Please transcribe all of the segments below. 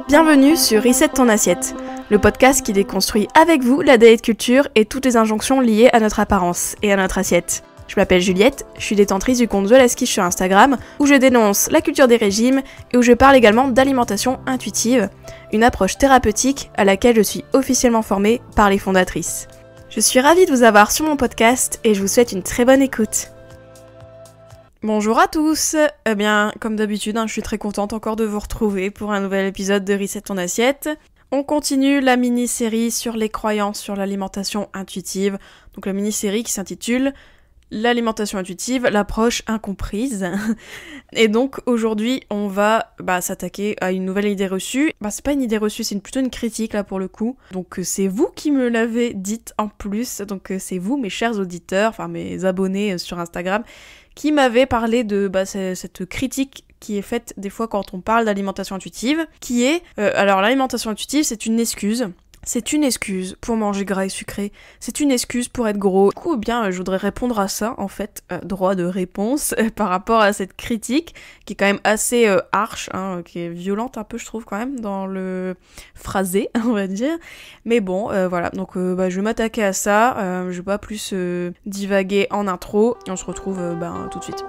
Bienvenue sur Reset ton assiette, le podcast qui déconstruit avec vous la diet culture et toutes les injonctions liées à notre apparence et à notre assiette. Je m'appelle Juliette, je suis détentrice du compte The Last Quiche sur Instagram, où je dénonce la culture des régimes et où je parle également d'alimentation intuitive, une approche thérapeutique à laquelle je suis officiellement formée par les fondatrices. Je suis ravie de vous avoir sur mon podcast et je vous souhaite une très bonne écoute. Bonjour à tous. Eh bien, comme d'habitude, je suis très contente encore de vous retrouver pour un nouvel épisode de Reset ton assiette. On continue la mini-série sur les croyances sur l'alimentation intuitive, donc la mini-série qui s'intitule L'alimentation intuitive, l'approche incomprise. Et donc aujourd'hui, on va s'attaquer à une nouvelle idée reçue. C'est pas une idée reçue, c'est plutôt une critique là pour le coup. Donc c'est vous qui me l'avez dite en plus. Donc c'est vous, mes chers auditeurs, enfin mes abonnés sur Instagram, qui m'avez parlé de cette critique qui est faite des fois quand on parle d'alimentation intuitive, qui est... alors l'alimentation intuitive, c'est une excuse. C'est une excuse pour manger gras et sucré, c'est une excuse pour être gros. Du coup, je voudrais répondre à ça, en fait, droit de réponse, par rapport à cette critique, qui est quand même assez harsh, qui est violente un peu, je trouve, quand même, dans le phrasé, on va dire. Mais bon, voilà, donc je vais m'attaquer à ça, je vais pas plus divaguer en intro, et on se retrouve tout de suite.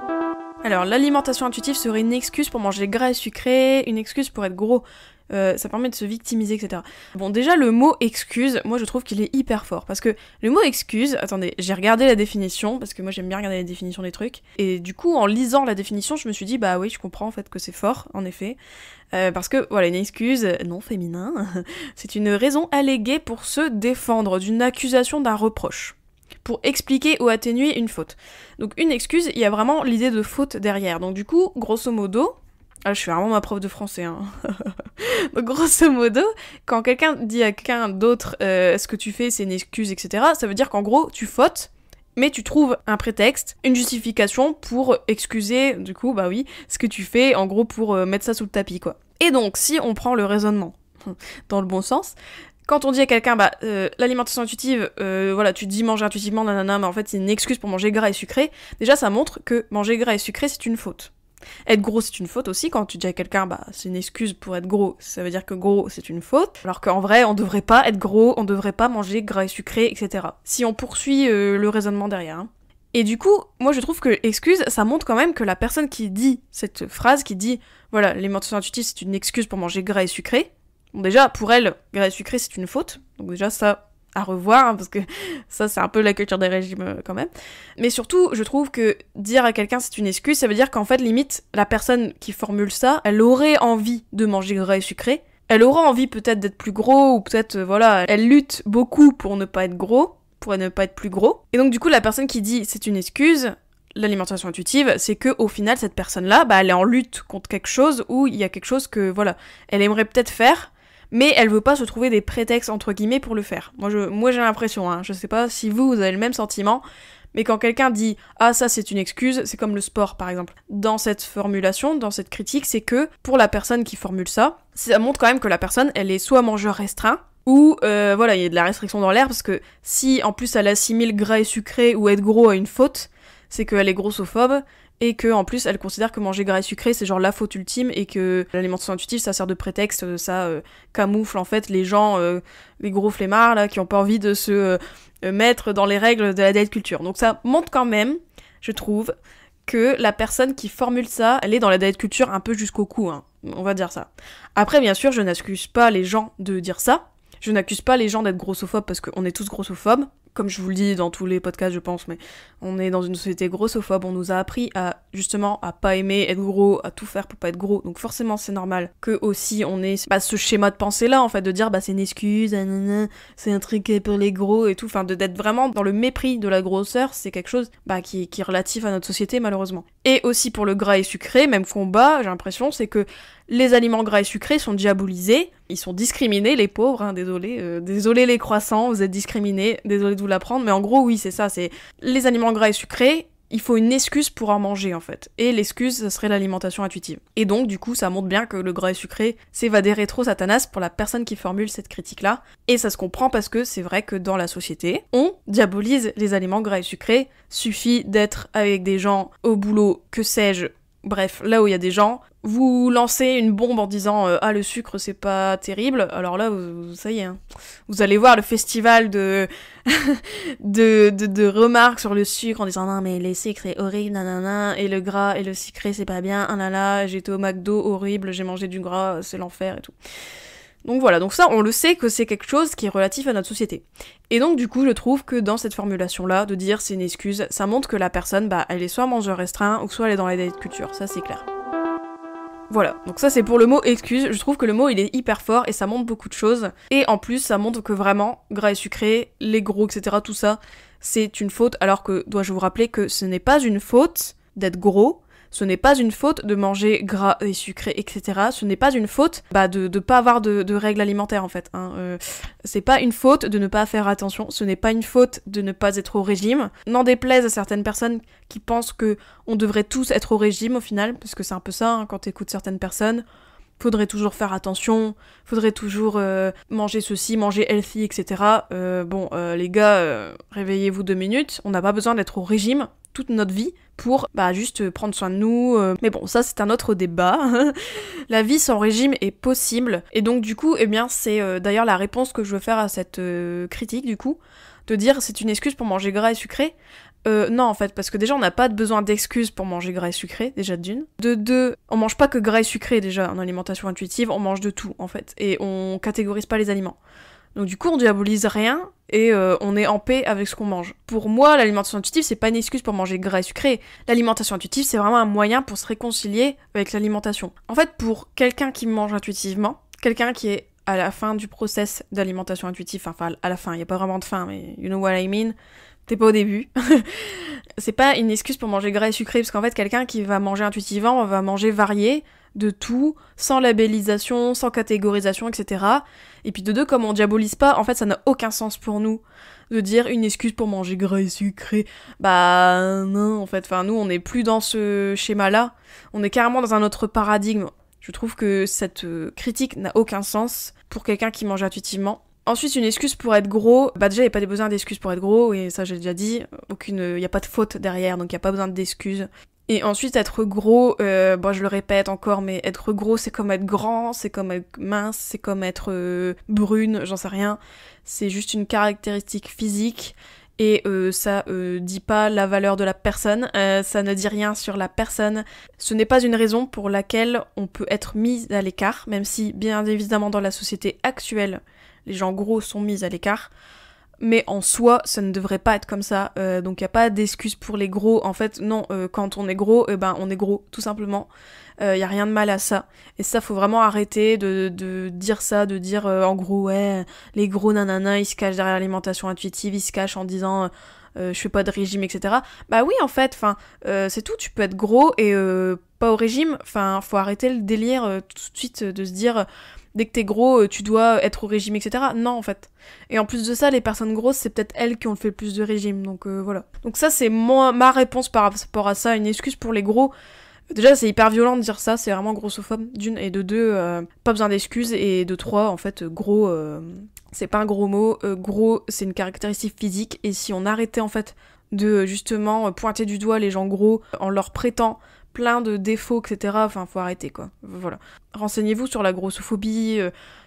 Alors, l'alimentation intuitive serait une excuse pour manger gras et sucré, une excuse pour être gros. Ça permet de se victimiser, etc. Bon, déjà, le mot excuse, moi je trouve qu'il est hyper fort. Parce que le mot excuse, attendez, j'ai regardé la définition, parce que moi j'aime bien regarder la définition des trucs. Et du coup, en lisant la définition, je me suis dit, oui, je comprends en fait que c'est fort, en effet. Parce que, voilà, une excuse non féminin, c'est une raison alléguée pour se défendre d'une accusation, d'un reproche. Pour expliquer ou atténuer une faute. Donc une excuse, il y a vraiment l'idée de faute derrière. Donc du coup, grosso modo... je suis vraiment ma prof de français, Donc grosso modo, quand quelqu'un dit à quelqu'un d'autre ce que tu fais c'est une excuse, etc., ça veut dire qu'en gros, tu fautes, mais tu trouves un prétexte, une justification pour excuser, du coup, ce que tu fais, en gros, pour mettre ça sous le tapis, quoi. Et donc, si on prend le raisonnement dans le bon sens, quand on dit à quelqu'un, l'alimentation intuitive, tu te dis manger intuitivement, nanana, mais en fait c'est une excuse pour manger gras et sucré, déjà ça montre que manger gras et sucré c'est une faute. Être gros c'est une faute aussi, quand tu dis à quelqu'un c'est une excuse pour être gros, ça veut dire que gros c'est une faute, alors qu'en vrai on devrait pas être gros, on devrait pas manger gras et sucré, etc. Si on poursuit le raisonnement derrière. Et du coup, moi je trouve que excuse, ça montre quand même que la personne qui dit cette phrase, qui dit l'alimentation intuitive c'est une excuse pour manger gras et sucré, bon déjà pour elle, gras et sucré c'est une faute, donc déjà ça... à revoir, parce que ça c'est un peu la culture des régimes quand même. Mais surtout, je trouve que dire à quelqu'un c'est une excuse, ça veut dire qu'en fait, limite, la personne qui formule ça, elle aurait envie de manger gras et sucré, elle aura envie peut-être d'être plus gros, ou peut-être, elle lutte beaucoup pour ne pas être gros, pour ne pas être plus gros. Et donc du coup, la personne qui dit c'est une excuse, l'alimentation intuitive, c'est que au final, cette personne-là, elle est en lutte contre quelque chose, où il y a quelque chose que, elle aimerait peut-être faire, mais elle veut pas se trouver des prétextes entre guillemets pour le faire. Moi j'ai l'impression, je sais pas si vous avez le même sentiment, mais quand quelqu'un dit « Ah, ça c'est une excuse », c'est comme le sport par exemple. Dans cette formulation, dans cette critique, c'est que pour la personne qui formule ça, ça montre quand même que la personne, elle est soit mangeur restreint, ou il y a de la restriction dans l'air, parce que si en plus elle assimile gras et sucré ou être gros à une faute, c'est qu'elle est grossophobe, et que en plus elle considère que manger gras et sucré c'est genre la faute ultime, et que l'alimentation intuitive ça sert de prétexte, ça camoufle en fait les gens, les gros flemmards là qui ont pas envie de se mettre dans les règles de la diet culture. Donc ça montre quand même, je trouve, que la personne qui formule ça, elle est dans la diet culture un peu jusqu'au cou, on va dire ça. Après bien sûr je n'accuse pas les gens de dire ça, je n'accuse pas les gens d'être grossophobes parce qu'on est tous grossophobes. Comme je vous le dis dans tous les podcasts, je pense, mais on est dans une société grossophobe, on nous a appris à, justement, à pas aimer être gros, à tout faire pour pas être gros, donc forcément c'est normal que aussi on ait ce schéma de pensée-là, en fait, de dire, c'est une excuse, c'est un truc pour les gros et tout, d'être vraiment dans le mépris de la grosseur, c'est quelque chose, qui est relatif à notre société, malheureusement. Et aussi pour le gras et sucré, même combat, j'ai l'impression, c'est que les aliments gras et sucrés sont diabolisés, ils sont discriminés, les pauvres, désolé les croissants, vous êtes discriminés, désolé de vous l'apprendre, mais en gros oui c'est ça, c'est les aliments gras et sucrés, il faut une excuse pour en manger en fait. Et l'excuse, ça serait l'alimentation intuitive. Et donc du coup, ça montre bien que le gras et sucré, c'est vadérer trop Satanas pour la personne qui formule cette critique-là. Et ça se comprend parce que c'est vrai que dans la société, on diabolise les aliments gras et sucrés. Suffit d'être avec des gens au boulot, que sais-je, bref, là où il y a des gens, vous lancez une bombe en disant ah le sucre c'est pas terrible, alors là ça y est, hein. Vous allez voir le festival de de remarques sur le sucre en disant non mais les sucres c'est horrible, nanana, et le gras et le sucré c'est pas bien, ah là là, j'étais au McDo, horrible, j'ai mangé du gras, c'est l'enfer et tout. Donc voilà, donc ça on le sait que c'est quelque chose qui est relatif à notre société. Et donc du coup je trouve que dans cette formulation-là, de dire c'est une excuse, ça montre que la personne, elle est soit mangeur restreint, ou soit elle est dans la diet culture, ça c'est clair. Voilà, donc ça c'est pour le mot excuse, je trouve que le mot il est hyper fort et ça montre beaucoup de choses. Et en plus ça montre que vraiment, gras et sucré, les gros, etc., tout ça, c'est une faute, alors que dois-je vous rappeler que ce n'est pas une faute d'être gros, ce n'est pas une faute de manger gras et sucré, etc. Ce n'est pas une faute de pas avoir de règles alimentaires en fait. C'est pas une faute de ne pas faire attention, ce n'est pas une faute de ne pas être au régime. N'en déplaise à certaines personnes qui pensent que on devrait tous être au régime au final, parce que c'est un peu ça quand t'écoutes certaines personnes. Faudrait toujours faire attention, faudrait toujours manger ceci, manger healthy, etc. Les gars, réveillez-vous 2 minutes, on n'a pas besoin d'être au régime toute notre vie pour juste prendre soin de nous. Mais bon, ça c'est un autre débat. La vie sans régime est possible. Et donc du coup, c'est d'ailleurs la réponse que je veux faire à cette critique du coup, de dire c'est une excuse pour manger gras et sucré. Non en fait, parce que déjà on n'a pas besoin d'excuses pour manger gras et sucré, déjà d'une. De deux, on mange pas que gras et sucré déjà en alimentation intuitive, on mange de tout en fait, et on catégorise pas les aliments. Donc du coup on diabolise rien, et on est en paix avec ce qu'on mange. Pour moi, l'alimentation intuitive, c'est pas une excuse pour manger gras et sucré. L'alimentation intuitive, c'est vraiment un moyen pour se réconcilier avec l'alimentation. En fait, pour quelqu'un qui mange intuitivement, quelqu'un qui est à la fin du process d'alimentation intuitive, enfin à la fin, il y a pas vraiment de fin, mais you know what I mean, t'es pas au début. C'est pas une excuse pour manger gras et sucré, parce qu'en fait, quelqu'un qui va manger intuitivement va manger varié, de tout, sans labellisation, sans catégorisation, etc. Et puis de deux, comme on diabolise pas, en fait ça n'a aucun sens pour nous de dire une excuse pour manger gras et sucré. Non, en fait, nous on n'est plus dans ce schéma-là, on est carrément dans un autre paradigme. Je trouve que cette critique n'a aucun sens pour quelqu'un qui mange intuitivement. Ensuite, une excuse pour être gros, déjà il n'y a pas besoin d'excuses pour être gros, et ça j'ai déjà dit, il n'y a pas de faute derrière, donc il n'y a pas besoin d'excuses. Et ensuite, être gros, je le répète encore, mais être gros, c'est comme être grand, c'est comme être mince, c'est comme être brune, j'en sais rien. C'est juste une caractéristique physique, et ça dit pas la valeur de la personne, ça ne dit rien sur la personne. Ce n'est pas une raison pour laquelle on peut être mis à l'écart, même si, bien évidemment, dans la société actuelle, les gens gros sont mis à l'écart. Mais en soi, ça ne devrait pas être comme ça, donc il n'y a pas d'excuse pour les gros. En fait, non, quand on est gros, on est gros, tout simplement. Il n'y a rien de mal à ça. Et ça, faut vraiment arrêter de dire ça, de dire en gros, ouais, les gros nanana, ils se cachent derrière l'alimentation intuitive, ils se cachent en disant je fais pas de régime, etc. Oui, en fait, c'est tout, tu peux être gros et pas au régime. Faut arrêter le délire tout de suite de se dire... Dès que t'es gros, tu dois être au régime, etc. Non, en fait. Et en plus de ça, les personnes grosses, c'est peut-être elles qui ont fait le plus de régime, donc voilà. Donc ça, c'est ma réponse par rapport à ça, une excuse pour les gros. Déjà, c'est hyper violent de dire ça, c'est vraiment grossophobe, d'une, et de deux, pas besoin d'excuses, et de trois, en fait, gros, c'est pas un gros mot, gros, c'est une caractéristique physique, et si on arrêtait, en fait, de, justement, pointer du doigt les gens gros, en leur prêtant plein de défauts, etc. Faut arrêter, quoi. Voilà. Renseignez-vous sur la grossophobie,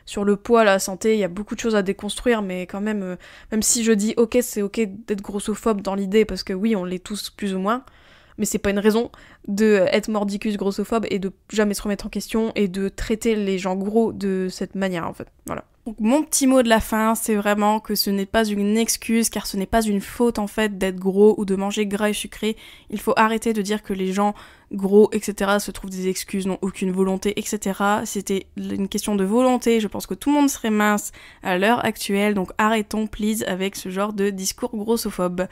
sur le poids, la santé, il y a beaucoup de choses à déconstruire, mais quand même, même si je dis ok, c'est ok d'être grossophobe dans l'idée, parce que oui, on l'est tous plus ou moins, mais c'est pas une raison de être mordicus grossophobe et de jamais se remettre en question et de traiter les gens gros de cette manière, en fait. Voilà. Donc mon petit mot de la fin, c'est vraiment que ce n'est pas une excuse, car ce n'est pas une faute en fait d'être gros ou de manger gras et sucré. Il faut arrêter de dire que les gens gros, etc., se trouvent des excuses, n'ont aucune volonté, etc. C'était une question de volonté, je pense que tout le monde serait mince à l'heure actuelle, donc arrêtons, please, avec ce genre de discours grossophobe.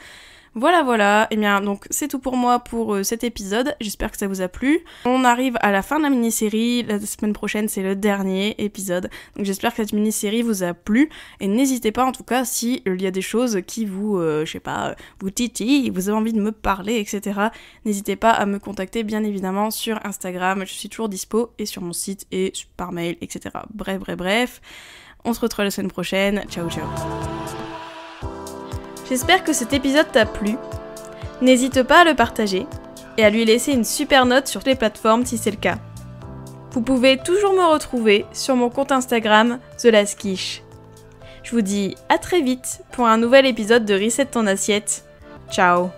Voilà, et bien donc c'est tout pour moi pour cet épisode, j'espère que ça vous a plu. On arrive à la fin de la mini-série, la semaine prochaine c'est le dernier épisode, donc j'espère que cette mini-série vous a plu, et n'hésitez pas en tout cas si il y a des choses qui vous, vous titillent, vous avez envie de me parler, etc. N'hésitez pas à me contacter bien évidemment sur Instagram, je suis toujours dispo, et sur mon site, et par mail, etc. Bref, on se retrouve la semaine prochaine, ciao. J'espère que cet épisode t'a plu. N'hésite pas à le partager et à lui laisser une super note sur toutes les plateformes si c'est le cas. Vous pouvez toujours me retrouver sur mon compte Instagram TheLastQuiche. Je vous dis à très vite pour un nouvel épisode de Reset ton assiette. Ciao.